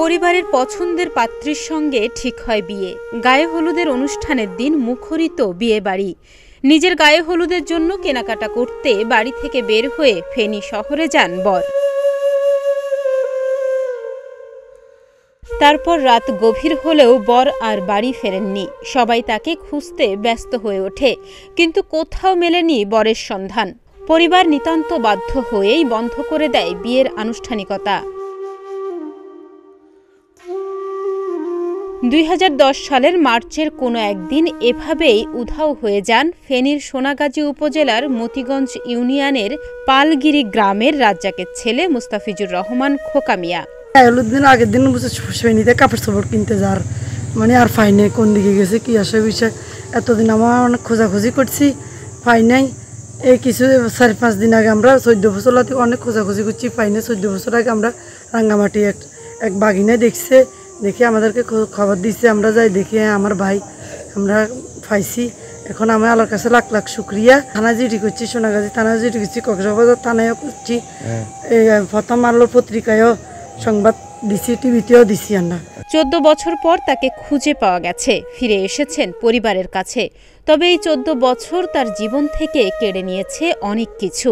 পরিবারের পছন্দের পাত্রীর সঙ্গে ঠিক হয় বিয়ে। গায়ে হলুদের অনুষ্ঠানের দিন মুখরিত বিয়ে বাড়ি। নিজের গায়ে হলুদের জন্য কেনাকাটা করতে বাড়ি থেকে বের হয়ে ফেনী শহরে যান বর। তারপর রাত গভীর হলেও বর আর বাড়ি ফেরেননি। সবাই তাকে খুঁজতে ব্যস্ত হয়ে ওঠে, কিন্তু কোথাও মেলেনি বরের সন্ধান। পরিবার নিতান্ত বাধ্য হয়েই বন্ধ করে দেয় বিয়ের আনুষ্ঠানিকতা। ২০১০ সালের মার্চের কোনো একদিন এভাবেই উধাও হয়ে যান ফেনীর সোনাগাজী উপজেলার মতিগঞ্জ ইউনিয়নের পালগিরি গ্রামের রাজ্জাকের ছেলে মুস্তাফিজুর রহমান খোকা মিয়া। দিন আগের দিন ফেনীতে কাপড় চোপড় কিনতে যাওয়ার আর পাই নাই, কোন দিকে গেছে কি আসে বিষয়। এতদিন আমার অনেক খোঁজাখুঁজি করছি, পাই নাই। এই কিছু ৪-৫ দিন আগে আমরা ১৪ বছর অনেক খোঁজাখুঁজি করছি, পাই নাই। ১৪ বছর আগে আমরা রাঙ্গামাটি এক বাগিনে দেখছে, দেখে আমাদেরকে খবর দিচ্ছে। আমরা যাই দেখি আমার ভাই আমরা পাইছি। এখন আমি আল্লাহর কাছে লাখ লাখ শুক্রিয়া। থানা জিডি করছি, সোনাগাজী থানা জিডি করছি, কক্সবাজার থানায়ও করছি, এই প্রথম আলোর পত্রিকায়ও সংবাদ দিছি, টিভিতেও দিছি। আমরা ১৪ বছর পর তাকে খুঁজে পাওয়া গেছে, ফিরে এসেছেন পরিবারের কাছে। তবে এই ১৪ বছর তার জীবন থেকে কেড়ে নিয়েছে অনেক কিছু।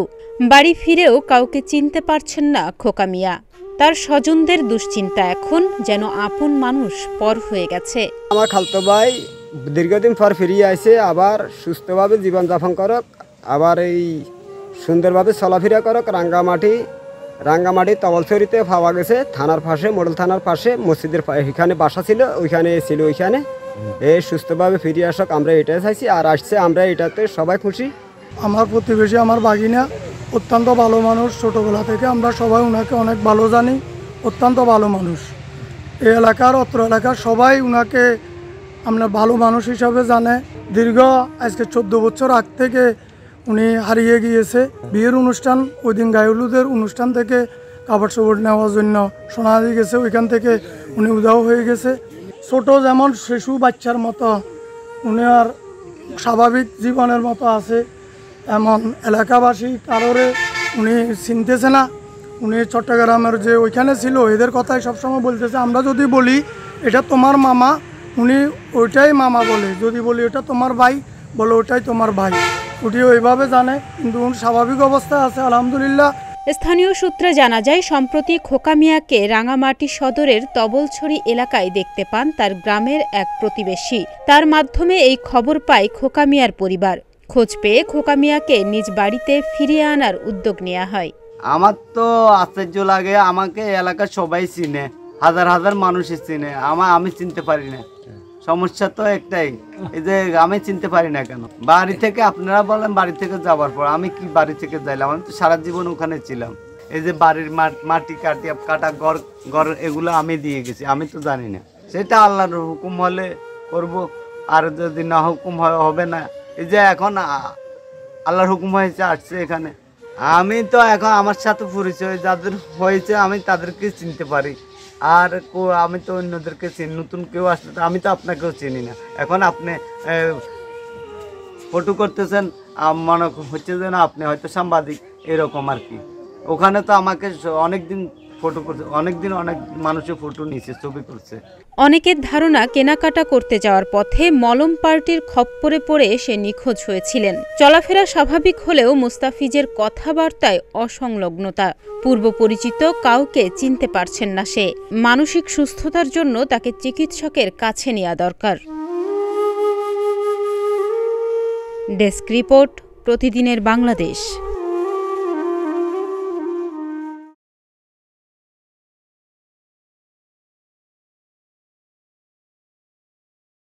বাড়ি ফিরেও কাউকে চিনতে পারছেন না খোকা মিয়া। তার স্বজনদের দুশ্চিন্তা এখন যেন আপন মানুষ পর হয়ে গেছে। আমার খালতো ভাই দীর্ঘদিন পর ফিরিয়ে আসে, আবার সুস্থভাবে জীবনযাপন করক, আবার এই সুন্দরভাবে চলাফেরা করক। রাঙ্গামাটি তবলছড়িতে পাওয়া গেছে, থানার পাশে, মডেল থানার পাশে, মসজিদের এখানে বাসা ছিল, ওইখানে ছিল। ওইখানে এই সুস্থভাবে ফিরে আসক, আমরা এটাই চাইছি। আর আসছে, আমরা এটাতে সবাই খুশি। আমার প্রতিবেশী, আমার বাগিনা অত্যন্ত ভালো মানুষ। ছোটোবেলা থেকে আমরা সবাই ওনাকে অনেক ভালো জানি, অত্যন্ত ভালো মানুষ। এই এলাকার, অত্র এলাকার সবাই ওনাকে আমরা ভালো মানুষ হিসাবে জানে। দীর্ঘ আজকে ১৪ বছর আগ থেকে উনি হারিয়ে গিয়েছে। বিয়ের অনুষ্ঠান, ওই দিন গায়ে হলুদের অনুষ্ঠান থেকে কাপড় চোপড় নেওয়ার জন্য শোনা গেছে, ওইখান থেকে উনি উধাও হয়ে গেছে। ছোট যেমন শিশু বাচ্চার মতো উনি আর স্বাভাবিক জীবনের মতো আছে, এমন এলাকাবাসী কারোরে উনি চিনতেছে না। উনি চট্টগ্রামের যে ওইখানে ছিল, এদের কথাই সবসময় বলতেছে। আমরা যদি বলি এটা তোমার মামা, উনি ওইটাই মামা বলে। যদি বলি এটা তোমার ভাই, বলে ওটাই তোমার ভাই। উনি ওইভাবে জানে, কিন্তু উনি স্বাভাবিক অবস্থায় আছে আলহামদুলিল্লাহ। স্থানীয় সূত্রে জানা যায়, সম্প্রতি খোকা মিয়াকে রাঙামাটি সদরের তবলছড়ি এলাকায় দেখতে পান তার গ্রামের এক প্রতিবেশী। তার মাধ্যমে এই খবর পায় খোকা মিয়ার পরিবার। খোঁজ পেয়ে খোকা মিয়াকে নিজ বাড়িতে ফিরিয়ে আনার উদ্যোগ নেওয়া হয়। আমার তো আশ্চর্য লাগে, আমাকে এলাকার সবাই চিনে, হাজার হাজার মানুষই চিনে, আমি চিনতে পারি না। সমস্যা তো একটাই, এই যে আমি চিনতে পারি না কেন। বাড়ি থেকে আপনারা বলেন, বাড়ি থেকে যাওয়ার পর আমি কি বাড়ি থেকে যাইলাম? আমি তো সারা জীবন ওখানে ছিলাম। এই যে বাড়ির মাটি কাটা ঘর এগুলো আমি দিয়ে গেছি, আমি তো জানি না। সেটা আল্লাহর হুকুম হলে করব, আর যদি না হুকুম হবে না। এই যে এখন আল্লাহর হুকুম হয়েছে, আসছে এখানে। আমি তো এখন আমার সাথে পরিচয় যাদের হয়েছে আমি তাদেরকে চিনতে পারি, আর আমি তো অন্যদেরকে চিনি। নতুন কেউ আসলে আমি তো আপনাকেও চিনি না। এখন আপনি ফটো করতেছেন, মনে হচ্ছে যেন আপনি হয়তো সাংবাদিক, এরকম আর কি। ওখানে তো আমাকে অনেকদিন ফটো করছে, অনেকদিন অনেক মানুষের ফটো নিয়েছে, ছবি করছে। অনেকের ধারণা কেনাকাটা করতে যাওয়ার পথে মলম পার্টির খপ্পরে পড়ে সে নিখোঁজ হয়েছিলেন। চলাফেরা স্বাভাবিক হলেও মুস্তাফিজের কথাবার্তায় অসংলগ্নতা। পূর্ব পরিচিত কাউকে চিনতে পারছেন না সে। মানসিক সুস্থতার জন্য তাকে চিকিৎসকের কাছে নেওয়া দরকার। ডেস্ক রিপোর্ট, প্রতিদিনের বাংলাদেশ।